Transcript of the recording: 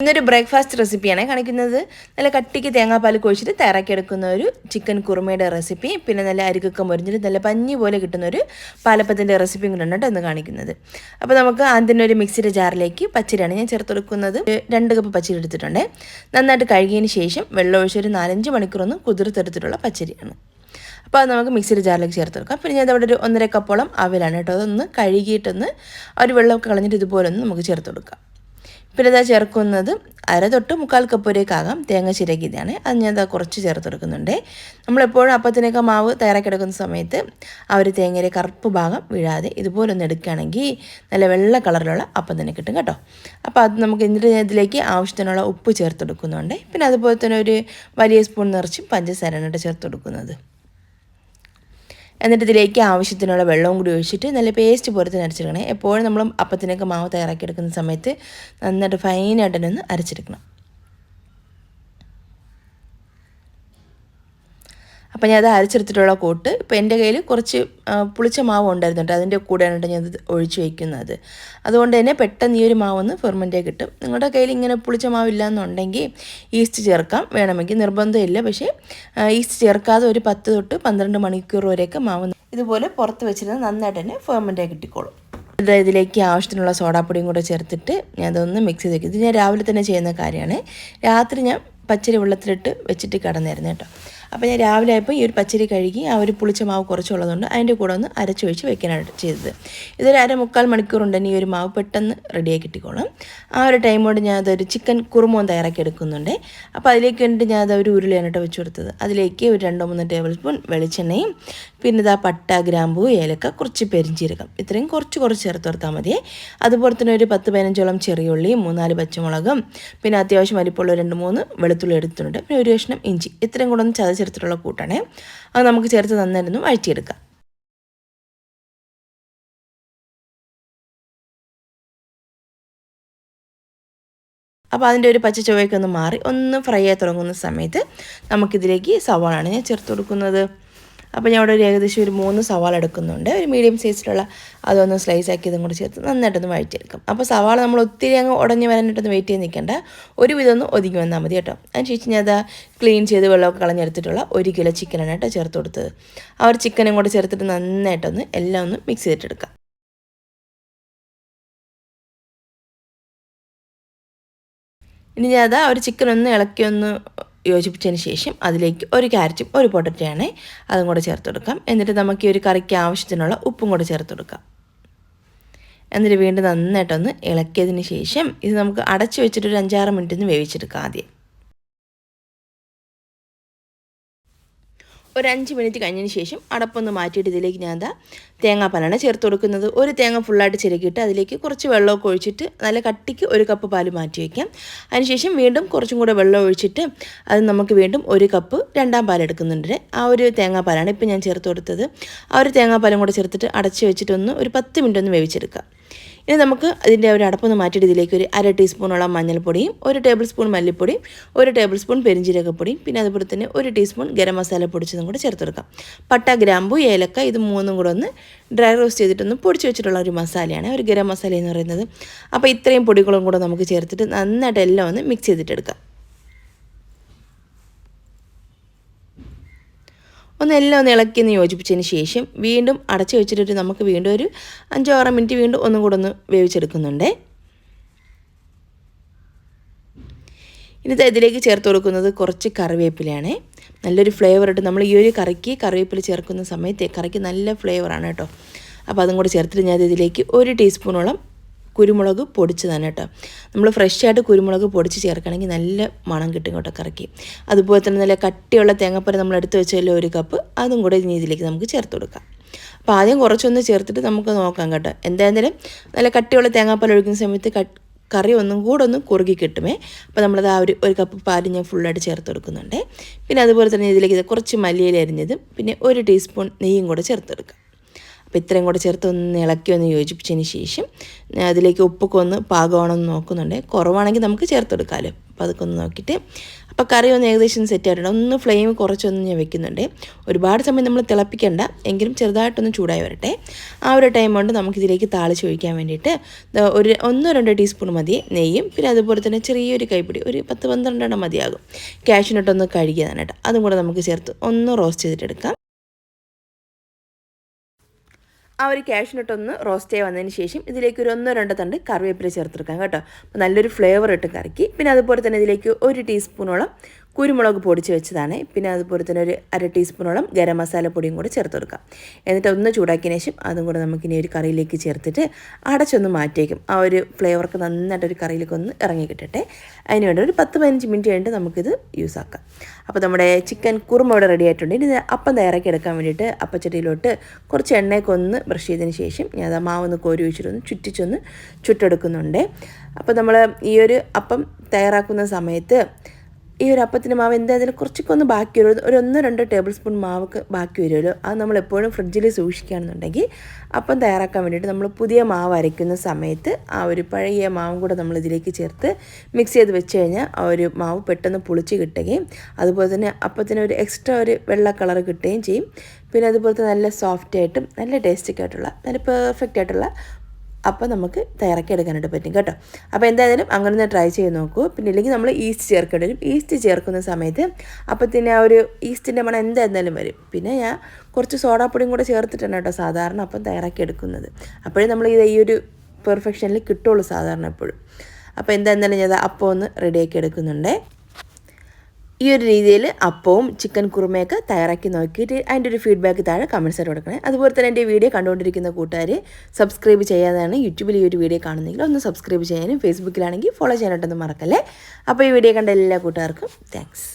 ഇന്നൊരു ബ്രേക്ക്ഫാസ്റ്റ് റെസിപ്പിയാണ് കാണിക്കുന്നത്. നല്ല കട്ടിക്ക് തേങ്ങാപ്പാൽ കുഴിച്ചിട്ട് തയ്യാറാക്കിയെടുക്കുന്ന ഒരു ചിക്കൻ കുറുമയുടെ റെസിപ്പി, പിന്നെ നല്ല അരിക്കൊക്കെ മുരിഞ്ഞിട്ട് നല്ല പഞ്ഞി പോലെ കിട്ടുന്ന ഒരു പാലപ്പത്തിൻ്റെ റെസിപ്പിയും കൂടെ ഉണ്ട് എന്ന് കാണിക്കുന്നത്. അപ്പോൾ നമുക്ക് ആദ്യം ഒരു മിക്സിയുടെ ജാറിലേക്ക് പച്ചരിയാണ് ഞാൻ ചേർത്ത് കൊടുക്കുന്നത്. 2 കപ്പ് പച്ചരി എടുത്തിട്ടുണ്ട്. നന്നായിട്ട് കഴുകിയതിന് ശേഷം വെള്ളം ഒഴിച്ച് ഒരു 4-5 മണിക്കൂറൊന്ന് കുതിർത്തെടുത്തിട്ടുള്ള പച്ചരിയാണ്. അപ്പോൾ അത് നമുക്ക് മിക്സിയുടെ ജാറിലേക്ക് ചേർത്ത് കൊടുക്കാം. പിന്നെ ഞാൻ അവിടെ ഒരു 1.5 കപ്പോളം അവിലാണ് കേട്ടോ. അതൊന്ന് കഴുകിയിട്ടൊന്ന് ഒരു വെള്ളമൊക്കെ കളഞ്ഞിട്ട് ഇതുപോലെ നമുക്ക് ചേർത്ത് കൊടുക്കാം. പിന്നെ ഇതാ ചേർക്കുന്നത് 1/2 തൊട്ട് 1/4 കപ്പ് വരെയൊക്കെയാകാം തേങ്ങ ചിരകിയതാണ്. അത് ഞാൻ കുറച്ച് ചേർത്ത് കൊടുക്കുന്നുണ്ട്. നമ്മളെപ്പോഴും അപ്പത്തിനൊക്കെ മാവ് തയ്യാറാക്കിയെടുക്കുന്ന സമയത്ത് ആ ഒരു തേങ്ങയുടെ കറുപ്പ് ഭാഗം വീഴാതെ ഇതുപോലെ ഒന്ന് എടുക്കുകയാണെങ്കിൽ നല്ല വെള്ള കളറിലുള്ള അപ്പം തന്നെ കിട്ടും കേട്ടോ. അപ്പോൾ അത് നമുക്ക് എന്നിട്ട് ഇതിലേക്ക് ആവശ്യത്തിനുള്ള ഉപ്പ് ചേർത്ത് കൊടുക്കുന്നുണ്ട്. പിന്നെ അതുപോലെ തന്നെ ഒരു വലിയ സ്പൂൺ നിറച്ചും പഞ്ചസാരയാണ് ചേർത്ത് കൊടുക്കുന്നത്. എന്നിട്ട് ഇതിലേക്ക് ആവശ്യത്തിനുള്ള വെള്ളവും കൂടി ഒഴിച്ചിട്ട് നല്ല പേസ്റ്റ് പോലെ തന്നെ അരച്ചെടുക്കണം. എപ്പോഴും നമ്മൾ അപ്പത്തിനൊക്കെ മാവ് തയ്യാറാക്കിയെടുക്കുന്ന സമയത്ത് നന്നായിട്ട് ഫൈനായിട്ട് തന്നെ ഒന്ന് അരച്ചെടുക്കണം. അപ്പോൾ ഞാൻ അത് അരച്ചെടുത്തിട്ടുള്ള കൂട്ട് ഇപ്പോൾ എൻ്റെ കയ്യിൽ കുറച്ച് പുളിച്ച മാവ് ഉണ്ടായിരുന്നു കേട്ടോ. അതിൻ്റെ കൂടെയാണ് ഞാൻ ഒഴിച്ച് വയ്ക്കുന്നത്. അതുകൊണ്ട് തന്നെ പെട്ടെന്ന് ഈ ഒരു മാവൊന്ന് ഫെർമെൻറ്റായി കിട്ടും. നിങ്ങളുടെ കയ്യിൽ ഇങ്ങനെ പുളിച്ച മാവില്ല എന്നുണ്ടെങ്കിൽ ഈസ്റ്റ് ചേർക്കാം, വേണമെങ്കിൽ നിർബന്ധമില്ല. പക്ഷേ ഈസ്റ്റ് ചേർക്കാതെ ഒരു 10 തൊട്ട് 12 മണിക്കൂർ വരെയൊക്കെ മാവ് ഇതുപോലെ പുറത്ത് വെച്ചിരുന്ന് നന്നായിട്ട് തന്നെ ഫെർമെൻറ്റായി കിട്ടിക്കോളും. ഇതിലേക്ക് ആവശ്യത്തിനുള്ള സോഡാപ്പൊടിയും കൂടെ ചേർത്തിട്ട് ഞാൻ അതൊന്ന് മിക്സ് ചെയ്ത് വയ്ക്കും. ഇത് ഞാൻ രാവിലെ തന്നെ ചെയ്യുന്ന കാര്യമാണ്. രാത്രി ഞാൻ പച്ചരി വെള്ളത്തിലിട്ട് വെച്ചിട്ട് കിടന്നായിരുന്നു കേട്ടോ. അപ്പോൾ ഞാൻ രാവിലെ ആയപ്പോൾ ഈ ഒരു പച്ചരി കഴുകി ആ ഒരു പുളിച്ച മാവ് കുറച്ചുള്ളതുകൊണ്ട് അതിൻ്റെ കൂടെ ഒന്ന് അരച്ചൊഴിച്ച് വെക്കാനാണ് ചെയ്തത്. ഇതൊരു 1/4 മണിക്കൂർ കൊണ്ട് തന്നെ ഈ ഒരു മാവ് പെട്ടെന്ന് റെഡിയാക്കി കിട്ടിക്കോളും. ആ ഒരു ടൈം കൊണ്ട് ഞാൻ അതൊരു ചിക്കൻ കുറുമ തയ്യാറാക്കി എടുക്കുന്നുണ്ട്. അപ്പോൾ അതിലേക്ക് വേണ്ടിയിട്ട് ഞാൻ അതൊരു ഉരുളിയാണ് കേട്ടോ വെച്ച് കൊടുത്തത്. അതിലേക്ക് ഒരു 2-3 ടേബിൾ സ്പൂൺ വെളിച്ചെണ്ണയും പിന്നെ ഇതാ പട്ട, ഗ്രാമ്പൂ, ഏലക്ക, കുറച്ച് പെരിഞ്ചീരകം, ഇത്രയും കുറച്ച് ചേർത്ത് കൊടുത്താൽ മതി. അതുപോലെ തന്നെ ഒരു 10-15ഓളം ചെറിയ ഉള്ളിയും 3-4 പച്ചമുളകും പിന്നെ അത്യാവശ്യം വലിപ്പമുള്ള 2-3 വെളുത്തുള്ളി എടുത്തിട്ടുണ്ട്. പിന്നെ ഒരു കഷ്ണം ഇഞ്ചി, ഇത്രയും കൂടെ ഒന്ന് ചതച്ചെടുത്തിട്ടുള്ള കൂട്ടാണ്. അത് നമുക്ക് ചേർത്ത് നന്നായിരുന്നു വഴറ്റിയെടുക്കാം. അപ്പോൾ അതിൻ്റെ ഒരു പച്ച ചുവയൊക്കെ ഒന്ന് മാറി ഒന്ന് ഫ്രൈ ആയി തുടങ്ങുന്ന സമയത്ത് നമുക്കിതിലേക്ക് സവാളാണ് ഞാൻ ചേർത്ത് കൊടുക്കുന്നത്. അപ്പോൾ ഞാൻ ഇവിടെ ഏകദേശം ഒരു 3 സവാള എടുക്കുന്നുണ്ട്. ഒരു മീഡിയം സൈസിലുള്ള അതൊന്ന് സ്ലൈസ് ആക്കി ഇതും കൂടി ചേർത്ത് നന്നായിട്ടൊന്ന് വഴറ്റിയെടുക്കും. അപ്പോൾ സവാള നമ്മൾ ഒത്തിരി അങ്ങ് ഉടഞ്ഞ് വരാനായിട്ടൊന്ന് വെയിറ്റ് ചെയ്ത് നിൽക്കേണ്ട, ഒരു വിധം ഒന്ന് ഒതുങ്ങി വന്നാൽ മതി കേട്ടോ. അതിനുശേഷം ഞാൻ അത് ക്ലീൻ ചെയ്ത് വെള്ളമൊക്കെ കളഞ്ഞെടുത്തിട്ടുള്ള 1 കിലോ ചിക്കനാണ് കേട്ടോ ചേർത്ത് കൊടുത്തത്. ആ ഒരു ചിക്കനും കൂടെ ചേർത്തിട്ട് നന്നായിട്ടൊന്ന് എല്ലാം ഒന്ന് മിക്സ് ചെയ്തിട്ടെടുക്കാം. ഇനി ഞാൻ ആ ഒരു ചിക്കൻ ഒന്ന് ഇളക്കി ഒന്ന് യോജിപ്പിച്ചതിന് ശേഷം അതിലേക്ക് ഒരു ക്യാരറ്റും ഒരു പൊട്ടറ്റയാണ് അതും കൂടെ ചേർത്ത് കൊടുക്കാം. എന്നിട്ട് നമുക്ക് ഈ ഒരു കറിക്ക് ആവശ്യത്തിനുള്ള ഉപ്പും കൂടെ ചേർത്ത് കൊടുക്കാം. എന്നിട്ട് വീണ്ടും നന്നായിട്ടൊന്ന് ഇളക്കിയതിന് ശേഷം ഇത് നമുക്ക് അടച്ചു വെച്ചിട്ട് ഒരു 5-6 മിനിറ്റ് വേവിച്ചെടുക്കാം. ആദ്യം ഒരു 5 മിനിറ്റ് കഴിഞ്ഞതിന് ശേഷം അടപ്പൊന്ന് മാറ്റിയിട്ട് ഇതിലേക്ക് ഞാൻ തേങ്ങാപ്പാലാണ് ചേർത്ത് കൊടുക്കുന്നത്. ഒരു തേങ്ങ ഫുള്ളായിട്ട് ചിരകിയിട്ട് അതിലേക്ക് കുറച്ച് വെള്ളമൊക്കെ ഒഴിച്ചിട്ട് നല്ല കട്ടിക്ക് 1 കപ്പ് പാൽ മാറ്റി വയ്ക്കാം. അതിനുശേഷം വീണ്ടും കുറച്ചും കൂടെ വെള്ളം ഒഴിച്ചിട്ട് അത് നമുക്ക് വീണ്ടും 1 കപ്പ് 2ാം പാൽ എടുക്കുന്നുണ്ട്. ആ ഒരു തേങ്ങാപ്പാലാണ് ഇപ്പോൾ ഞാൻ ചേർത്ത് കൊടുത്തത്. ആ ഒരു തേങ്ങാപ്പാലും കൂടെ ചേർത്തിട്ട് അടച്ച് വെച്ചിട്ടൊന്ന് ഒരു 10 മിനിറ്റ് ഒന്ന് വേവിച്ചെടുക്കാം. ഇനി നമുക്ക് അതിൻ്റെ ഒരു അടപ്പൊന്ന് മാറ്റിയിട്ട് ഇതിലേക്ക് ഒരു 1/2 ടീസ്പൂണോളം മഞ്ഞൾപ്പൊടിയും 1 ടേബിൾ സ്പൂൺ മല്ലിപ്പൊടിയും 1 ടേബിൾ സ്പൂൺ പെരിഞ്ചീരകപ്പൊടിയും പിന്നെ അതുപോലെ തന്നെ 1 ടീസ്പൂൺ ഗരം മസാല പൊടിച്ചതും കൂടെ ചേർത്ത് കൊടുക്കാം. പട്ട, ഗ്രാമ്പൂ, ഏലക്ക ഇത് 3ഉം കൂടെ ഒന്ന് ഡ്രൈ റോസ്റ്റ് ചെയ്തിട്ടൊന്ന് പൊടിച്ച് വെച്ചിട്ടുള്ള ഒരു മസാലയാണ് ഒരു ഗരം മസാല എന്ന് പറയുന്നത്. അപ്പോൾ ഇത്രയും പൊടികളും കൂടെ നമുക്ക് ചേർത്തിട്ട് നന്നായിട്ട് എല്ലാം ഒന്ന് മിക്സ് ചെയ്തിട്ടെടുക്കാം. എല്ലാം ഒന്ന് ഇളക്കിയൊന്ന് യോജിപ്പിച്ചതിന് ശേഷം വീണ്ടും അടച്ചു വെച്ചിട്ട് നമുക്ക് വീണ്ടും ഒരു 5-6 മിനിറ്റ് വീണ്ടും ഒന്നും കൂടെ ഒന്ന് വേവിച്ചെടുക്കുന്നുണ്ട്. ഇനി ഇതിലേക്ക് ചേർത്ത് കൊടുക്കുന്നത് കുറച്ച് കറിവേപ്പിലയാണ്. നല്ലൊരു ഫ്ലേവർ ഇട്ട് നമ്മൾ ഈ ഒരു കറിക്ക് കറിവേപ്പില ചേർക്കുന്ന സമയത്ത് കറിക്ക് നല്ല ഫ്ലേവറാണ് കേട്ടോ. അപ്പോൾ അതും കൂടെ ചേർത്തിട്ട് ഞാൻ ഇതിലേക്ക് 1 ടീസ്പൂണോളം കുരുമുളക് പൊടിച്ചതാണ് കേട്ടോ. നമ്മൾ ഫ്രഷായിട്ട് കുരുമുളക് പൊടിച്ച് ചേർക്കുകയാണെങ്കിൽ നല്ല മണം കിട്ടും കേട്ടോ കറിക്ക്. അതുപോലെ തന്നെ നല്ല കട്ടിയുള്ള തേങ്ങാപ്പാൽ നമ്മൾ എടുത്ത് വെച്ചല്ലോ 1 കപ്പ്, അതും കൂടെ ഇനി ഇതിലേക്ക് നമുക്ക് ചേർത്ത് കൊടുക്കാം. അപ്പോൾ ആദ്യം കുറച്ചൊന്ന് ചേർത്തിട്ട് നമുക്ക് നോക്കാം കേട്ടോ. എന്തായാലും നല്ല കട്ടിയുള്ള തേങ്ങാപ്പാൽ ഒഴിക്കുന്ന സമയത്ത് കറി ഒന്നും കൂടെ ഒന്ന് കുറുകി കിട്ടുമേ. അപ്പോൾ നമ്മളത് ആ ഒരു കപ്പ് പാൽ ഞാൻ ഫുള്ളായിട്ട് ചേർത്ത് കൊടുക്കുന്നുണ്ട്. പിന്നെ അതുപോലെ തന്നെ ഇതിലേക്ക് കുറച്ച് മല്ലിയില അരിഞ്ഞതും പിന്നെ 1 ടീസ്പൂൺ നെയ്യും കൂടെ ചേർത്ത് കൊടുക്കാം. അപ്പോൾ ഇത്രയും കൂടെ ചേർത്ത് ഒന്ന് ഇളക്കി ഒന്ന് യോജിപ്പിച്ചതിന് ശേഷം അതിലേക്ക് ഉപ്പൊക്കെ ഒന്ന് പാകമാണെന്ന് നോക്കുന്നുണ്ട്. കുറവാണെങ്കിൽ നമുക്ക് ചേർത്ത് കൊടുക്കാമല്ലോ. അപ്പോൾ അതൊക്കെ ഒന്ന് നോക്കിയിട്ട് അപ്പോൾ കറി ഒന്ന് ഏകദേശം സെറ്റ് ആയിട്ടുണ്ട്. ഒന്ന് ഫ്ലെയിം കുറച്ചൊന്ന് ഞാൻ വെക്കുന്നുണ്ട്. ഒരുപാട് സമയം നമ്മൾ തിളപ്പിക്കേണ്ട, എങ്കിലും ചെറുതായിട്ടൊന്ന് ചൂടായി വരട്ടെ. ആ ഒരു ടൈം കൊണ്ട് നമുക്കിതിലേക്ക് താളിച്ച് ഒഴിക്കാൻ വേണ്ടിയിട്ട് ഒരു 1-2 ടീസ്പൂൺ മതി നെയ്യും, പിന്നെ അതുപോലെ തന്നെ ചെറിയൊരു കൈപ്പിടി ഒരു 10-12 മതിയാകും കാഷ്യൂനട്ടൊന്ന് കഴുകിയതാണ് കേട്ടോ. അതും കൂടെ നമുക്ക് ചേർത്ത് ഒന്ന് റോസ്റ്റ് ചെയ്തിട്ടെടുക്കാം. ആ ഒരു കാഷ്യൂനട്ടൊന്ന് റോസ്റ്റ് ആയി വന്നതിന് ശേഷം ഇതിലേക്ക് ഒരു 1-2 തണ്ട് കറിവേപ്പില ചേർത്തെടുക്കാം കേട്ടോ. അപ്പോൾ നല്ലൊരു ഫ്ലേവർ ഇട്ട് കറിക്ക്. പിന്നെ അതുപോലെ തന്നെ ഇതിലേക്ക് 1 ടീസ്പൂണോളം കുരുമുളക് പൊടിച്ച് വെച്ചതാണ്. പിന്നെ അതുപോലെ തന്നെ ഒരു 1/2 ടീസ്പൂണോളം ഗരം മസാല പൊടിയും കൂടെ ചേർത്ത് കൊടുക്കാം. എന്നിട്ട് ഒന്ന് ചൂടാക്കിയതിന് ശേഷം അതും കൂടെ നമുക്കിനി ഒരു കറിയിലേക്ക് ചേർത്തിട്ട് അടച്ചൊന്ന് മാറ്റിയേക്കും. ആ ഒരു ഫ്ലേവർക്ക് നന്നായിട്ട് ഒരു കറിയിലേക്ക് ഒന്ന് ഇറങ്ങി കിട്ടട്ടെ. അതിന് വേണ്ടി ഒരു 10-15 മിനിറ്റ് കഴിഞ്ഞിട്ട് നമുക്കിത് യൂസ് ആക്കാം. അപ്പോൾ നമ്മുടെ ചിക്കൻ കുറുമ ഇവിടെ റെഡി ആയിട്ടുണ്ട്. ഇനി അപ്പം തയ്യാറാക്കി എടുക്കാൻ വേണ്ടിയിട്ട് അപ്പച്ചട്ടിയിലോട്ട് കുറച്ച് എണ്ണയൊക്കെ ഒന്ന് ബ്രഷ് ചെയ്തതിന് ശേഷം ഞാൻ അത് മാവൊന്ന് കോരി ഒഴിച്ചിട്ടൊന്ന് ചുറ്റിച്ചൊന്ന് ചുട്ടെടുക്കുന്നുണ്ട്. അപ്പോൾ നമ്മൾ ഈ ഒരു അപ്പം തയ്യാറാക്കുന്ന സമയത്ത് ഈ ഒരു അപ്പത്തിൻ്റെ മാവ് എന്തായാലും കുറച്ചൊക്കെ ഒന്ന് ബാക്കി വരും. ഒരു 1-2 ടേബിൾ സ്പൂൺ മാവൊക്കെ ബാക്കി വരുമല്ലോ. അത് നമ്മൾ എപ്പോഴും ഫ്രിഡ്ജിൽ സൂക്ഷിക്കുകയാണെന്നുണ്ടെങ്കിൽ അപ്പം തയ്യാറാക്കാൻ വേണ്ടിയിട്ട് നമ്മൾ പുതിയ മാവ് അരയ്ക്കുന്ന സമയത്ത് ആ ഒരു പഴയ മാവും കൂടെ നമ്മൾ ഇതിലേക്ക് ചേർത്ത് മിക്സ് ചെയ്ത് വെച്ച് കഴിഞ്ഞാൽ ആ ഒരു മാവ് പെട്ടെന്ന് പുളിച്ച് കിട്ടുകയും അതുപോലെ തന്നെ അപ്പത്തിന് ഒരു എക്സ്ട്രാ ഒരു വെള്ള കളർ കിട്ടുകയും ചെയ്യും. പിന്നെ അതുപോലെ തന്നെ നല്ല സോഫ്റ്റായിട്ടും നല്ല ടേസ്റ്റിക്ക് ആയിട്ടുള്ള നല്ല പെർഫെക്റ്റ് ആയിട്ടുള്ള അപ്പോൾ നമുക്ക് തയ്യാറാക്കി എടുക്കാനായിട്ട് പറ്റും കേട്ടോ. അപ്പോൾ എന്തായാലും അങ്ങനെ ഒന്ന് ട്രൈ ചെയ്ത് നോക്കൂ. പിന്നെ ഇല്ലെങ്കിൽ നമ്മൾ ഈസ്റ്റ് ചേർക്കേണ്ടി വരും. ഈസ്റ്റ് ചേർക്കുന്ന സമയത്ത് അപ്പത്തിന് ആ ഒരു ഈസ്റ്റിൻ്റെ മണം എന്തായിരുന്നാലും വരും. പിന്നെ ഞാൻ കുറച്ച് സോഡാപ്പൊടിയും കൂടെ ചേർത്തിട്ടാണ് കേട്ടോ സാധാരണ അപ്പം തയ്യാറാക്കി എടുക്കുന്നത്. അപ്പോഴേ നമ്മൾ ഈ ഒരു പെർഫെക്ഷനിൽ കിട്ടുള്ളൂ സാധാരണ എപ്പോഴും. അപ്പോൾ എന്തായിരുന്നാലും ഞാൻ അപ്പം ഒന്ന് റെഡിയാക്കി എടുക്കുന്നുണ്ട്. ഈ ഒരു രീതിയിൽ അപ്പവും ചിക്കൻ കുറുമയൊക്കെ തയ്യാറാക്കി നോക്കിയിട്ട് അതിൻ്റെ ഒരു ഫീഡ്ബാക്ക് താഴെ കമൻറ്റ്സായിട്ട് കൊടുക്കണേ. അതുപോലെ തന്നെ എൻ്റെ വീഡിയോ കണ്ടുകൊണ്ടിരിക്കുന്ന കൂട്ടുകാർ സബ്സ്ക്രൈബ് ചെയ്യാതെയാണ് യൂട്യൂബിൽ ഈ ഒരു വീഡിയോ കാണുന്നെങ്കിൽ ഒന്ന് സബ്സ്ക്രൈബ് ചെയ്യാനും ഫേസ്ബുക്കിലാണെങ്കിൽ ഫോളോ ചെയ്യാനായിട്ടൊന്നും മറക്കല്ലേ. അപ്പോൾ ഈ വീഡിയോ കണ്ട എല്ലാ കൂട്ടുകാർക്കും താങ്ക്സ്.